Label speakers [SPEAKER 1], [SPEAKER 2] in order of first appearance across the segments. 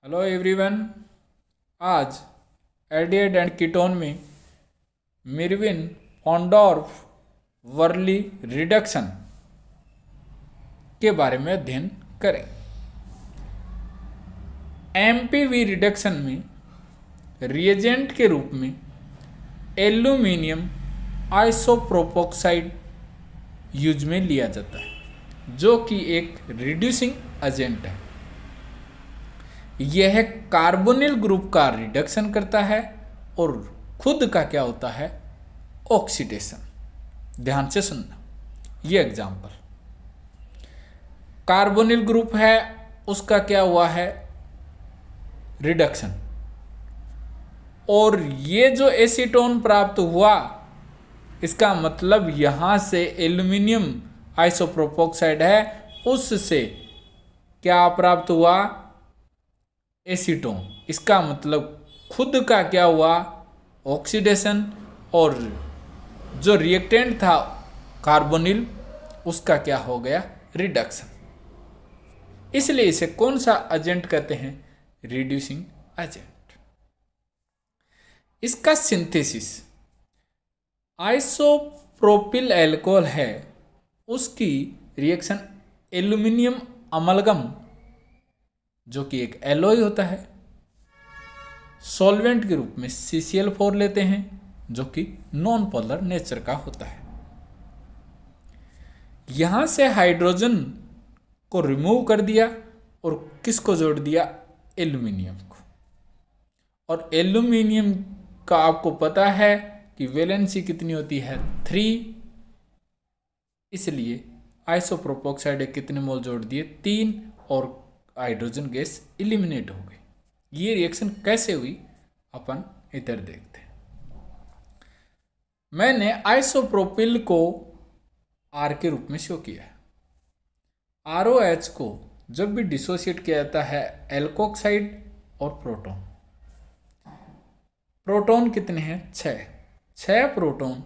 [SPEAKER 1] Hello everyone. आज aldehyde and ketone में मिरविन हॉन्डोर्फ Worli reduction के बारे में अध्ययन करें। एमपीवी रिडक्शन में रिएजेंट के रूप में एल्यूमिनियम आइसोप्रोपोक्साइड यूज में लिया जाता है, जो कि एक रिड्यूसिंग एजेंट है। यह कार्बोनिल ग्रुप का रिडक्शन करता है और खुद का क्या होता है, ऑक्सीडेशन। ध्यान से सुनना, ये एग्जाम्पल कार्बोनिल ग्रुप है, उसका क्या हुआ है, रिडक्शन। और ये जो एसीटोन प्राप्त हुआ, इसका मतलब यहां से एल्यूमिनियम आइसोप्रोपोक्साइड है, उससे क्या प्राप्त हुआ, एसीटोन। इसका मतलब खुद का क्या हुआ, ऑक्सीडेशन। और जो रिएक्टेंट था कार्बोनिल, उसका क्या हो गया, रिडक्शन। इसलिए इसे कौन सा एजेंट कहते हैं, रिड्यूसिंग एजेंट। इसका सिंथेसिस आइसोप्रोपिल अल्कोहल है, उसकी रिएक्शन एल्यूमिनियम अमलगम, जो कि एक एलॉय होता है, सॉल्वेंट के रूप में CCl4 लेते हैं, जो कि नॉन पोलर नेचर का होता है। यहां से हाइड्रोजन को रिमूव कर दिया और किसको जोड़ दिया, एल्यूमिनियम को। और एल्यूमिनियम का आपको पता है कि वैलेंसी कितनी होती है, 3। इसलिए आइसोप्रोपोक्साइड कितने मोल जोड़ दिए, 3, और हाइड्रोजन गैस इलिमिनेट हो गई। ये रिएक्शन कैसे हुई, अपन इधर देखते हैं। मैंने आइसोप्रोपिल को R के रूप में शो किया है। ROH को जब भी डिसोसिएट किया जाता है, एल्कोक्साइड और प्रोटॉन। प्रोटॉन कितने हैं, 6 प्रोटॉन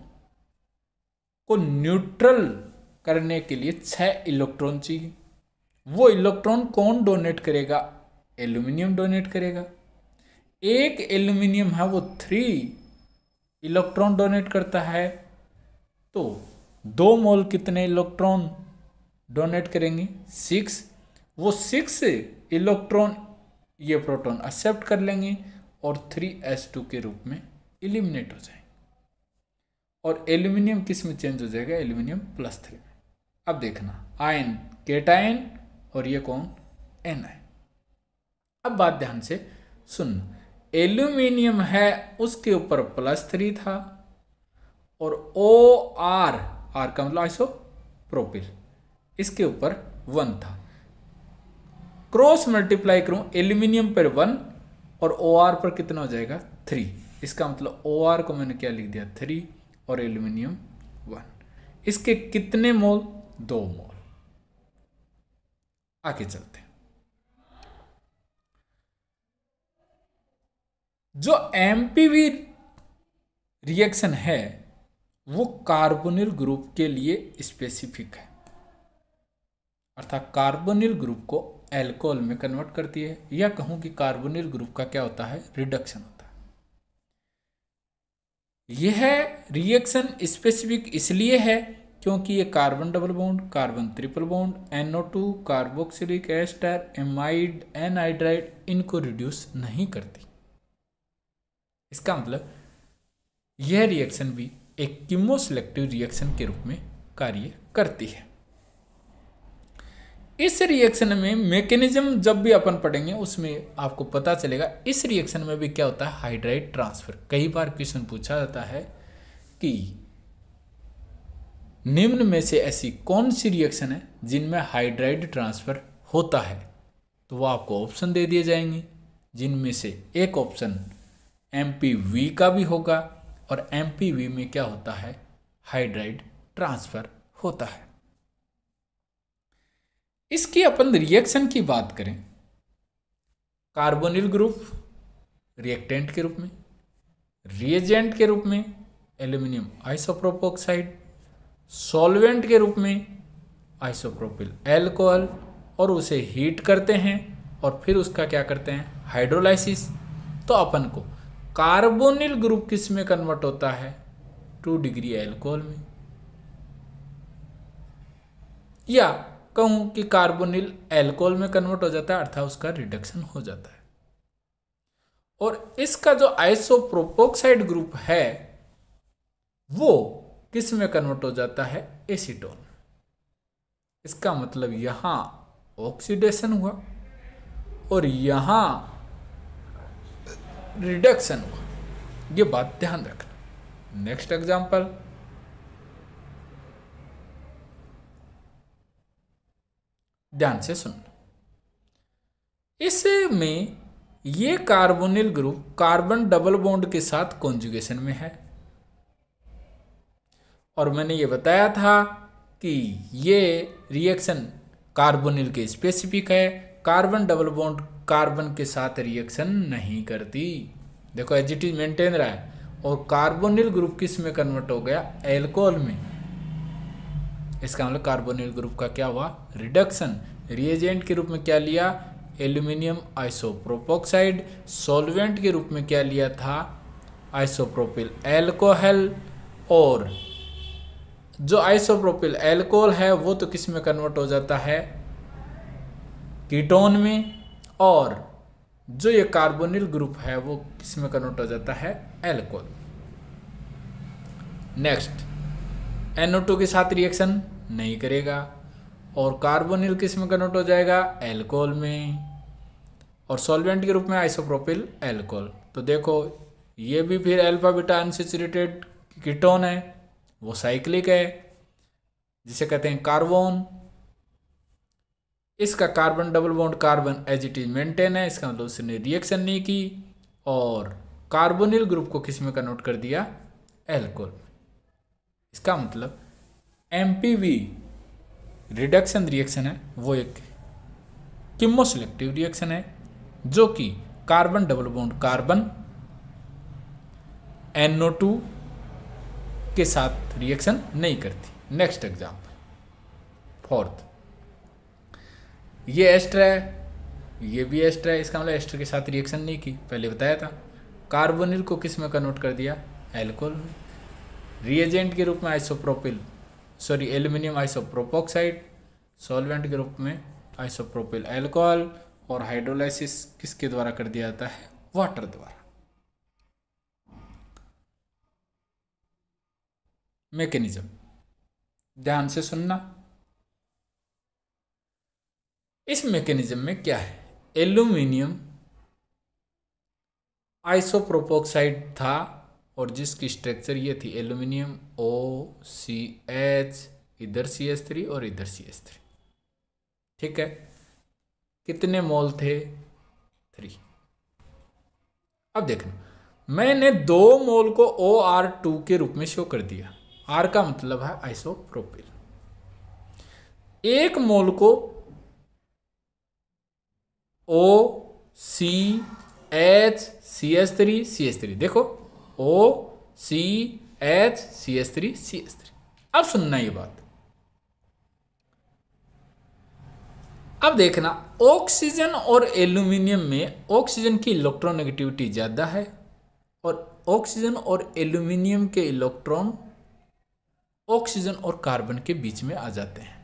[SPEAKER 1] को न्यूट्रल करने के लिए 6 इलेक्ट्रॉन चाहिए। वो इलेक्ट्रॉन कौन डोनेट करेगा, एल्यूमिनियम डोनेट करेगा। एक एल्यूमिनियम है, वो 3 इलेक्ट्रॉन डोनेट करता है, तो 2 मोल कितने इलेक्ट्रॉन डोनेट करेंगे, 6। वो 6 इलेक्ट्रॉन ये प्रोटॉन एक्सेप्ट कर लेंगे और 3s2 के रूप में इलिमिनेट हो जाएंगे। और एल्यूमिनियम किस में चेंज हो जाएगा, एल्यूमिनियम +3 में। अब देखना, आयन केटायन और ये कौन, Ni। अब बात ध्यान से सुन, एल्यूमिनियम है, उसके ऊपर +3 था, और OR का मतलब आइसोप्रोपिल, इसके ऊपर 1 था। क्रॉस मल्टीप्लाई करूं, एल्यूमिनियम पर 1 और OR पर कितना हो जाएगा, 3। इसका मतलब OR को मैंने क्या लिख दिया, 3, और एल्यूमिनियम 1। इसके कितने मोल, 2 मोल। आगे चलते हैं। जो एमपीवी रिएक्शन है वो कार्बोनिल ग्रुप के लिए स्पेसिफिक है, अर्थात कार्बोनिल ग्रुप को अल्कोहल में कन्वर्ट करती है, या कहूं कि कार्बोनिल ग्रुप का क्या होता है, रिडक्शन होता है। यह रिएक्शन स्पेसिफिक इसलिए है क्योंकि ये carbon double bond, carbon triple bond, NO2, carboxylic ester, amide, anhydride, इनको रिड्यूस नहीं करती। इसका मतलब यह रिएक्शन भी एक कीमोसेलेक्टिव रिएक्शन के रूप में कार्य करती है। इस रिएक्शन में मैकेनिज्म जब भी अपन पढ़ेंगे उसमें आपको पता चलेगा। इस रिएक्शन में भी क्या होता है, हाइड्राइड ट्रांसफर। कई बार क्वेश्चन पूछा जाता है कि निम्न में से ऐसी कौन सी रिएक्शन है जिनमें हाइड्राइड ट्रांसफर होता है, तो वो आपको ऑप्शन दे दिए जाएंगे, जिनमें से एक ऑप्शन MPV का भी होगा, और MPV में क्या होता है, हाइड्राइड ट्रांसफर होता है। इसकी अपन रिएक्शन की बात करें, कार्बोनिल ग्रुप रिएक्टेंट के रूप में, रिएजेंट के रूप में एल्यूमिनियम आइसोप्रोपोक्साइड, सॉल्वेंट के रूप में आइसोप्रोपिल अल्कोहल, और उसे हीट करते हैं और फिर उसका क्या करते हैं, हाइड्रोलाइसिस। तो अपन को कार्बोनिल ग्रुप किस में कन्वर्ट होता है? 2 डिग्री अल्कोहल में। या कहूं कि कार्बोनिल अल्कोहल में कन्वर्ट हो जाता है, अर्थात उसका रिडक्शन हो जाता है। और इसका जो आइसोप्रोपोक्साइड ग्रुप है वो किस में कन्वर्ट हो जाता है? एसीटोन। इसका मतलब यहां ऑक्सीडेशन हुआ और यहां रिडक्शन हुआ, ये बात ध्यान रखना। नेक्स्ट एग्जांपल, ध्यान से सुनना। इसमें ये carbonyl group carbon double bond के साथ कॉन्जुगेशन में है, और मैंने ये बताया था कि ये रिएक्शन कार्बोनिल के स्पेसिफिक है। कार्बन डबल बॉन्ड कार्बन के साथ रिएक्शन नहीं करती। देखो एज इट इज मेंटेन रहा है। और कार्बोनिल ग्रुप किस में कन्वर्ट हो गया? एल्कोहल में। इसका मतलब कार्बोनिल ग्रुप का क्या हुआ? रिडक्शन। रिएजेंट के रूप में क्या लिया? एल्यूमिनियम आइसोप्रोपोक्साइड। सॉल्वेंट के रूप में क्या लिया था? Isopropyl alcohol. और जो आइसोप्रोपिल अल्कोहल है वो तो किस में कन्वर्ट हो जाता है? कीटोन में। और जो ये कार्बोनिल ग्रुप है वो किस में कन्वर्ट हो जाता है? अल्कोहल। नेक्स्ट, NO2 के साथ रिएक्शन नहीं करेगा, और कार्बोनिल किस में कन्वर्ट हो जाएगा? अल्कोहल में। और सॉल्वेंट के रूप में आइसोप्रोपिल अल्कोहल। तो देखो ये भी फिर अल्फा बीटा अनसैचुरेटेड कीटोन है, वो साइक्लिक है, जिसे कहते हैं कार्बोन। इसका carbon double bond carbon as it is maintain है, इसका मतलब उसने रिएक्शन नहीं की, और कार्बोनिल ग्रुप को किस में कन्वर्ट कर दिया? अल्कोहल। इसका मतलब MPV रिडक्शन रिएक्शन है वो एक कीमोसेलेक्टिव रिएक्शन है, जो कि carbon double bond carbon NO2 के साथ रिएक्शन नहीं करती। नेक्स्ट एग्जाम्पल, फोर्थ, ये एस्टर है, ये भी एस्टर है, इसका मतलब एस्टर के साथ रिएक्शन नहीं की, पहले बताया था। कार्बोनिल को किस में कन्वर्ट कर दिया? अल्कोहल में। रिएजेंट के रूप में एल्यूमिनियम आइसोप्रोपोक्साइड। सॉल्वेंट के रूप में आइसोप्रोपिल अल्कोहल। और हाइड्रोलाइसिस किसके द्वारा कर दिया जाता है? वाटर द्वारा। मैकेनिज्म ध्यान से सुनना। इस मैकेनिज्म में क्या है? एल्यूमिनियम आइसोप्रोपोक्साइड था, और जिसकी स्ट्रक्चर ये थी एल्यूमिनियम OCH, इधर CH3 और इधर CH3। ठीक है, कितने मोल थे? 3। अब देखना, मैंने 2 मोल को OR2 के रूप में शो कर दिया। R का मतलब है आइसोप्रोपिल। 1 मोल को OCH CH3। देखो OCH CH3। अब सुनना ये बात। अब देखना, ऑक्सीजन और एल्यूमिनियम में ऑक्सीजन की इलेक्ट्रोनेगेटिविटी ज्यादा है, और ऑक्सीजन और एल्यूमिनियम के इलेक्ट्रॉन ऑक्सीजन और कार्बन के बीच में आ जाते हैं।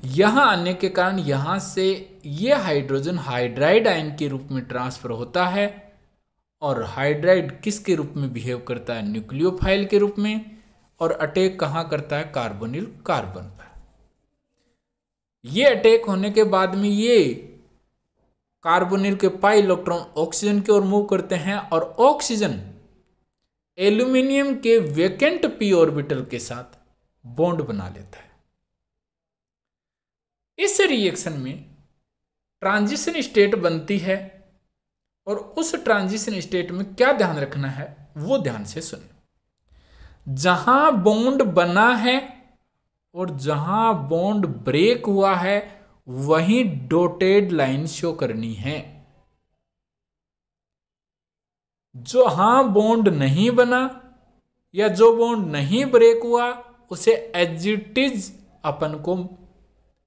[SPEAKER 1] यहां आने के कारण यहां से ये हाइड्रोजन हाइड्राइड आयन के रूप में ट्रांसफर होता है, और हाइड्राइड किसके रूप में बिहेव करता है? न्यूक्लियोफाइल के रूप में। और अटैक कहां करता है? कार्बोनिल कार्बन पर। ये अटैक होने के बाद में ये कार्बोनिल के पाई इलेक्ट्रॉन ऑक्सीजन की ओर मूव करते हैं, और ऑक्सीजन एल्यूमिनियम के वेकेंट p ऑर्बिटल के साथ बॉन्ड बना लेता है। इस रिएक्शन में ट्रांजिशन स्टेट बनती है, और उस ट्रांजिशन स्टेट में क्या ध्यान रखना है वो ध्यान से सुन। जहां बॉन्ड बना है और जहां बॉन्ड ब्रेक हुआ है वहीं डॉटेड लाइन शो करनी है। जहां बॉन्ड नहीं बना या जो बॉन्ड नहीं ब्रेक हुआ उसे एज इट इज अपन को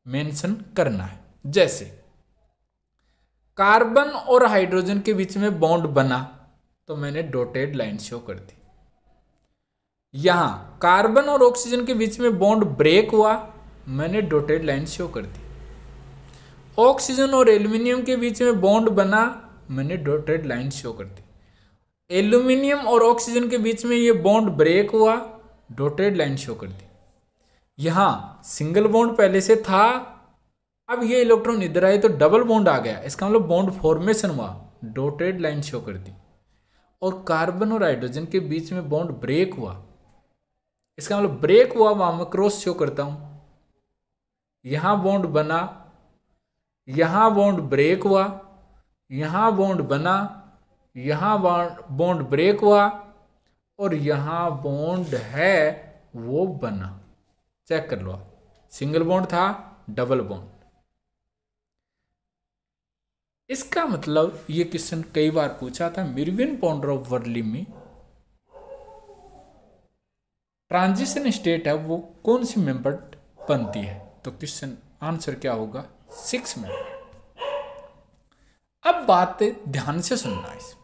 [SPEAKER 1] मेंशन करना है। जैसे कार्बन और हाइड्रोजन के बीच में बॉन्ड बना तो मैंने डॉटेड लाइन शो कर दी। यहां कार्बन और ऑक्सीजन के बीच में बॉन्ड ब्रेक हुआ, मैंने डॉटेड लाइन शो कर दी। ऑक्सीजन और एल्यूमिनियम के बीच में बॉन्ड बना, मैंने डॉटेड लाइन शो कर दी। एल्यूमिनियम और ऑक्सीजन के बीच में ये बॉन्ड ब्रेक हुआ, डॉटेड लाइन शो कर दी। यहां सिंगल बॉन्ड पहले से था, अब ये इलेक्ट्रॉन इधर आए तो डबल बॉन्ड आ गया, इसका मतलब बॉन्ड फॉर्मेशन हुआ, डॉटेड लाइन शो कर दी। और कार्बन और हाइड्रोजन के बीच में बॉन्ड ब्रेक हुआ, इसका मतलब ब्रेक हुआ, वहां मैं क्रॉस शो करता हूं। यहां बॉन्ड बना, यहां बॉन्ड ब्रेक हुआ, यहां बॉन्ड बना, यहां बॉन्ड ब्रेक हुआ, और यहां बॉन्ड है वो बना। चेक कर लो आप, सिंगल बॉन्ड था, डबल बॉन्ड। इसका मतलब ये क्वेश्चन कई बार पूछा था मिरविन पॉन्डरोव वर्ली में, ट्रांजिशन स्टेट है वो कौन सी मेंबर बनती है? तो क्वेश्चन आंसर क्या होगा? 6 में। अब बात ध्यान से सुनना, इस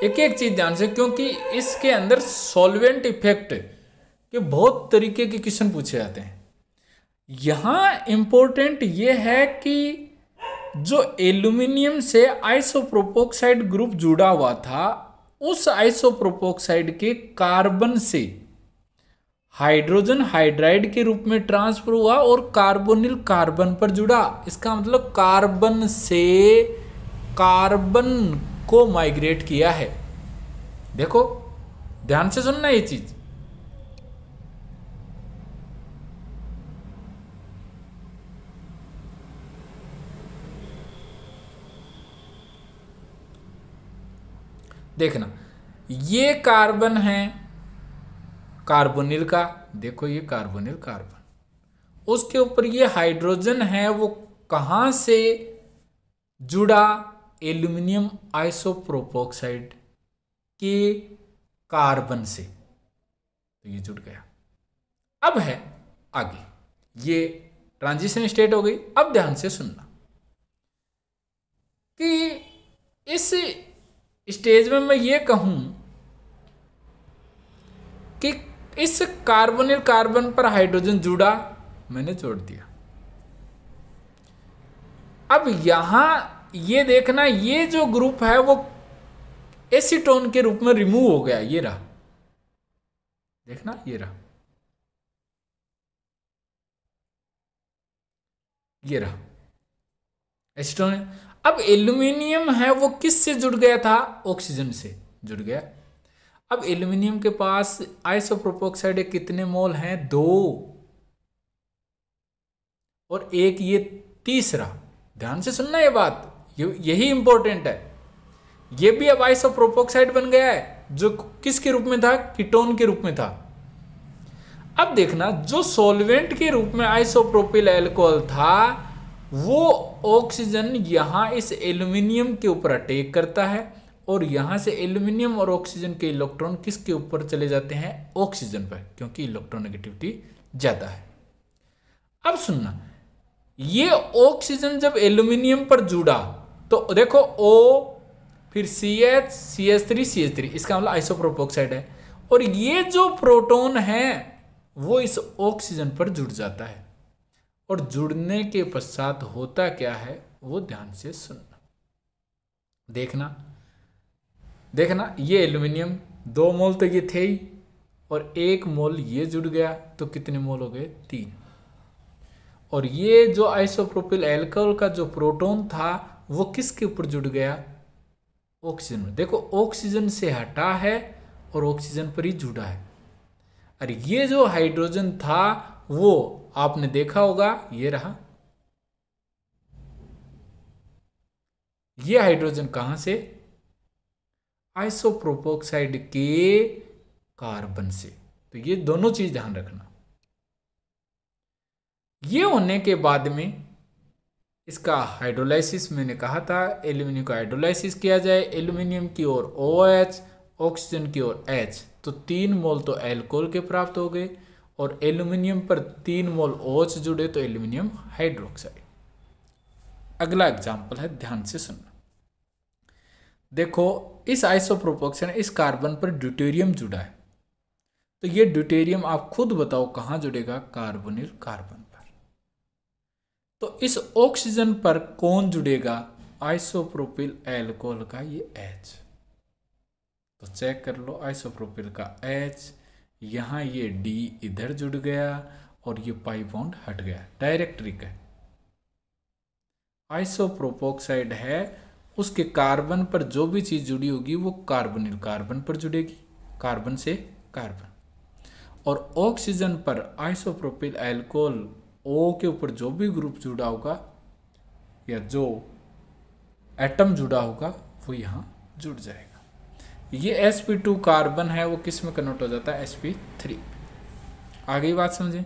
[SPEAKER 1] एक एक चीज ध्यान से, क्योंकि इसके अंदर सॉल्वेंट इफेक्ट के बहुत तरीके के क्वेश्चन पूछे जाते हैं। यहां इंपॉर्टेंट ये है कि जो एल्यूमिनियम से आइसोप्रोपोक्साइड ग्रुप जुड़ा हुआ था, उस आइसोप्रोपोक्साइड के कार्बन से हाइड्रोजन हाइड्राइड के रूप में ट्रांसफर हुआ और कार्बोनिल कार्बन पर जुड़ा। इसका मतलब कार्बन से कार्बन को माइग्रेट किया है। देखो ध्यान से सुनना ये चीज। देखना, ये कार्बन है कार्बोनिल का, देखो ये कार्बोनिल कार्बन, उसके ऊपर ये हाइड्रोजन है, वो कहां से जुड़ा? एल्यूमिनियम आइसोप्रोपोक्साइड के कार्बन से, तो ये जुड़ गया। अब है आगे, ये ट्रांजिशन स्टेट हो गई। अब ध्यान से सुनना कि इस स्टेज में मैं ये कहूं कि इस कार्बोनिल कार्बन पर हाइड्रोजन जुड़ा, मैंने जोड़ दिया। अब यहां ये देखना, ये जो ग्रुप है वो एसीटोन के रूप में रिमूव हो गया, ये रहा, देखना ये रहा, ये रहा एसीटोन। अब एल्यूमिनियम है वो किस से जुड़ गया था? ऑक्सीजन से जुड़ गया। अब एल्यूमिनियम के पास आइसोप्रोपोक्साइड कितने मोल हैं? 2, और एक ये तीसरा। ध्यान से सुनना ये बात, यही इंपॉर्टेंट है। ये भी अब आइसोप्रोपोक्साइड बन गया है, जो किसके रूप में था? कीटोन के रूप में था। अब देखना, जो सॉल्वेंट के रूप में आइसोप्रोपिल अल्कोहल था, वो ऑक्सीजन यहां इस एल्यूमिनियम के ऊपर अटैक करता है, और यहां से एल्यूमिनियम और ऑक्सीजन के इलेक्ट्रॉन किसके ऊपर चले जाते हैं? ऑक्सीजन पर, क्योंकि इलेक्ट्रोनेगेटिविटी ज्यादा है। अब सुनना, ये ऑक्सीजन जब एल्यूमिनियम पर जुड़ा तो देखो O, फिर CH, CH3, CH3, इसका मतलब आइसोप्रोपोक्साइड है, और ये जो प्रोटॉन है वो इस ऑक्सीजन पर जुड़ जाता है। और जुड़ने के पश्चात होता क्या है वो ध्यान से सुनना। देखना ये एल्यूमिनियम 2 मोल तो ये थे ही, और 1 मोल ये जुड़ गया, तो कितने मोल हो गए? 3। और ये जो आइसोप्रोपिल अल्कोहल का जो प्रोटॉन था वो किसके ऊपर जुड़ गया? ऑक्सीजन में। देखो ऑक्सीजन से हटा है और ऑक्सीजन पर ही जुड़ा है। अरे ये जो हाइड्रोजन था वो आपने देखा होगा, ये रहा, ये हाइड्रोजन कहां से? आइसोप्रोपोक्साइड के कार्बन से। तो ये दोनों चीज ध्यान रखना। ये होने के बाद में इसका हाइड्रोलाइसिस, मैंने कहा था एल्यूमिनियम का हाइड्रोलाइसिस किया जाए, एल्यूमिनियम की ओर OH, ऑक्सीजन की ओर H, तो 3 मोल तो एल्कोहल के प्राप्त हो गए, और एल्यूमिनियम पर 3 मोल OH जुड़े, तो एल्यूमिनियम हाइड्रोक्साइड। अगला एग्जाम्पल है, ध्यान से सुनना। देखो इस आइसोप्रोपोक्स इस कार्बन पर ड्यूटेरियम जुड़ा है, तो ये ड्यूटेरियम आप खुद बताओ कहाँ जुड़ेगा, कार्बोनिल कार्बन पर। तो इस ऑक्सीजन पर कौन जुड़ेगा, आइसोप्रोपिल एल्कोहल का ये H। तो चेक कर लो, आइसोप्रोपिल का H, यहाँ ये D इधर जुड़ गया और ये पाई बॉन्ड हट गया, डायरेक्ट्रिक है। आइसोप्रोपोक्साइड है, उसके कार्बन पर जो भी चीज जुड़ी होगी वो कार्बोनिल कार्बन पर जुड़ेगी, कार्बन से कार्बन। और ऑक्सीजन पर आइसोप्रोपिल अल्कोहल O के ऊपर जो भी ग्रुप जुड़ा होगा या जो एटम जुड़ा होगा वो यहाँ जुड़ जाएगा। ये sp2 कार्बन है, वो किस में कन्वर्ट हो जाता है, sp3। आगे बात समझे।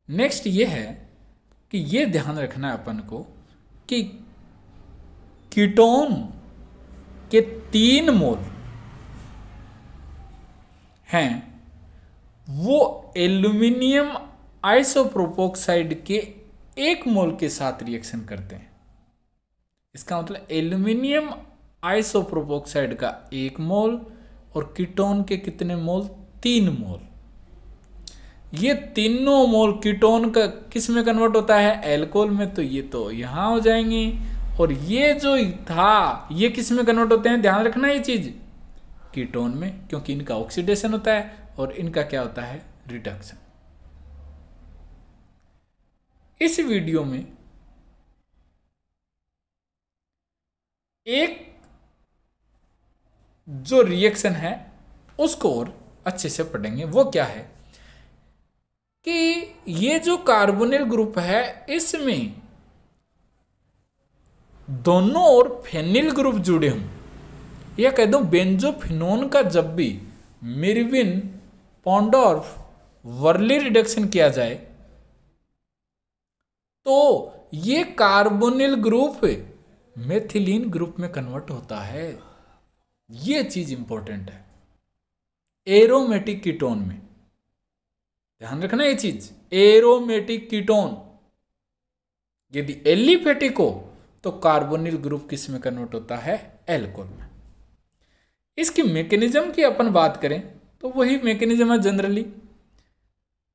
[SPEAKER 1] नेक्स्ट ये है कि ये ध्यान रखना है अपन को कि कीटोन के 3 मोल हैं, वो एल्यूमिनियम आइसोप्रोपोक्साइड के 1 मोल के साथ रिएक्शन करते हैं। इसका मतलब एल्यूमिनियम आइसोप्रोपोक्साइड का 1 मोल और कीटोन के कितने मोल, 3 मोल। ये तीनों मोल कीटोन का किस में कन्वर्ट होता है, एल्कोहल में, तो ये तो यहां हो जाएंगे। और ये जो था ये किस में कन्वर्ट होते हैं, ध्यान रखना ये चीज, कीटोन में, क्योंकि इनका ऑक्सीडेशन होता है और इनका क्या होता है, रिडक्शन। इस वीडियो में एक जो रिएक्शन है उसको और अच्छे से पढ़ेंगे। वो क्या है कि ये जो कार्बोनिल ग्रुप है इसमें दोनों ओर फेनिल ग्रुप जुड़े हों, या कह दो बेंजोफिनोन का जब भी मिरविन पॉन्डोर्फ वर्ली रिडक्शन किया जाए तो ये कार्बोनिल ग्रुप मेथिलीन ग्रुप में कन्वर्ट होता है। ये चीज इंपॉर्टेंट है एरोमेटिक कीटोन में, ध्यान रखना ये चीज, एरोमेटिक कीटोन। यदि एलिफेटिक हो तो कार्बोनिल ग्रुप किस में कन्वर्ट होता है, एल्कोहल में। इसकी मैकेनिज्म की अपन बात करें तो वही मैकेनिज्म है जनरली,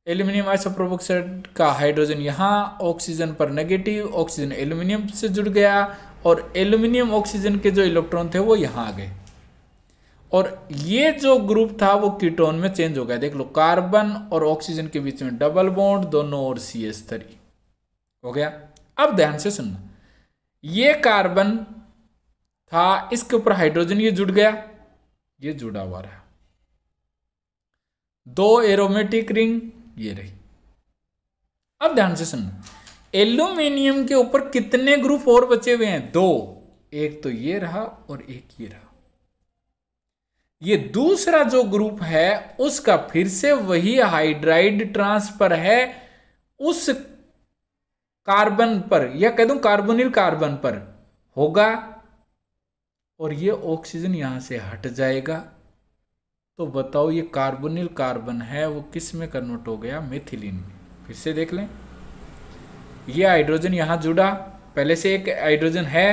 [SPEAKER 1] एल्यूमिनियम आइसोप्रोपोक्साइड का हाइड्रोजन यहाँ, ऑक्सीजन पर नेगेटिव, ऑक्सीजन एल्यूमिनियम से जुड़ गया और एल्यूमिनियम ऑक्सीजन के जो इलेक्ट्रॉन थे वो यहाँ आ गए और ये जो ग्रुप था वो कीटोन में चेंज हो गया। देख लो, कार्बन और ऑक्सीजन के बीच में डबल बॉन्ड, दोनों ओर CH3 हो गया। अब ध्यान से सुनना, ये कार्बन था, इसके ऊपर हाइड्रोजन ये जुड़ गया, ये जुड़ा हुआ रहा, 2 एरोमेटिक रिंग ये रही। अब ध्यान से सुनना, एल्यूमिनियम के ऊपर कितने ग्रुप और बचे हुए हैं, 2, एक तो ये रहा और एक ये रहा। ये दूसरा जो ग्रुप है उसका फिर से वही हाइड्राइड ट्रांसफर है उस कार्बन पर, या कह दूं कार्बोनिल कार्बन पर होगा और ये ऑक्सीजन यहां से हट जाएगा। तो बताओ ये कार्बोनिल कार्बन है वो किस में कन्वर्ट हो गया, मेथिलीन में। फिर से देख लें, ये हाइड्रोजन यहां जुड़ा, पहले से एक हाइड्रोजन है,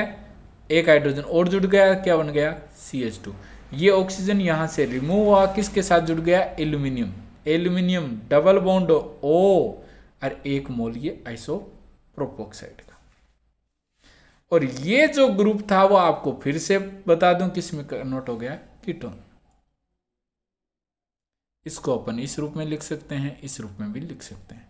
[SPEAKER 1] एक हाइड्रोजन और जुड़ गया, क्या बन गया, CH2। ये ऑक्सीजन यहां से रिमूव हुआ, किसके साथ जुड़ गया, aluminium, aluminium double bond O और 1 मोल ये आइसोप्रोपोक्साइड का। और ये जो ग्रुप था वो आपको फिर से बता दूं किस में कन्वर्ट हो गया, कीटोन। इसको अपन इस रूप में लिख सकते हैं, इस रूप में भी लिख सकते हैं,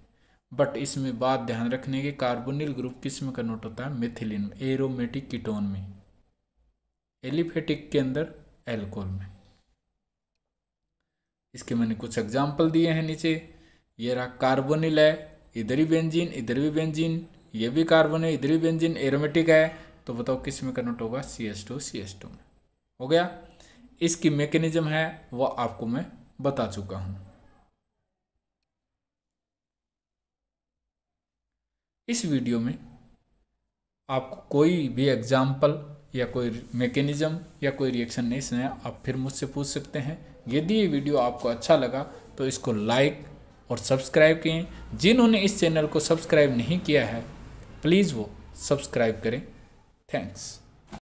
[SPEAKER 1] बट इसमें बात ध्यान रखने की, कार्बोनिल ग्रुप किस में कन्वर्ट होता है, मेथिलीन में, एरोमेटिक कीटोन में, एलिफेटिक के अंदर एल्कोहल में। इसके मैंने कुछ एग्जाम्पल दिए हैं नीचे। ये रहा कार्बोनिल है, इधर ही बेंजीन, इधर भी बेंजीन, ये भी कार्बन है, इधर ही बेंजीन, एरोमेटिक है, तो बताओ किस में कन्वर्ट होगा, CH2 में। हो गया। इसकी मैकेनिज्म है वो आपको मैं बता चुका हूं। इस वीडियो में आपको कोई भी एग्जाम्पल या कोई मैकेनिज्म या कोई रिएक्शन नहीं सुना, आप फिर मुझसे पूछ सकते हैं। यदि ये वीडियो आपको अच्छा लगा तो इसको लाइक और सब्सक्राइब किए। जिन्होंने इस चैनल को सब्सक्राइब नहीं किया है प्लीज़ वो सब्सक्राइब करें। थैंक्स।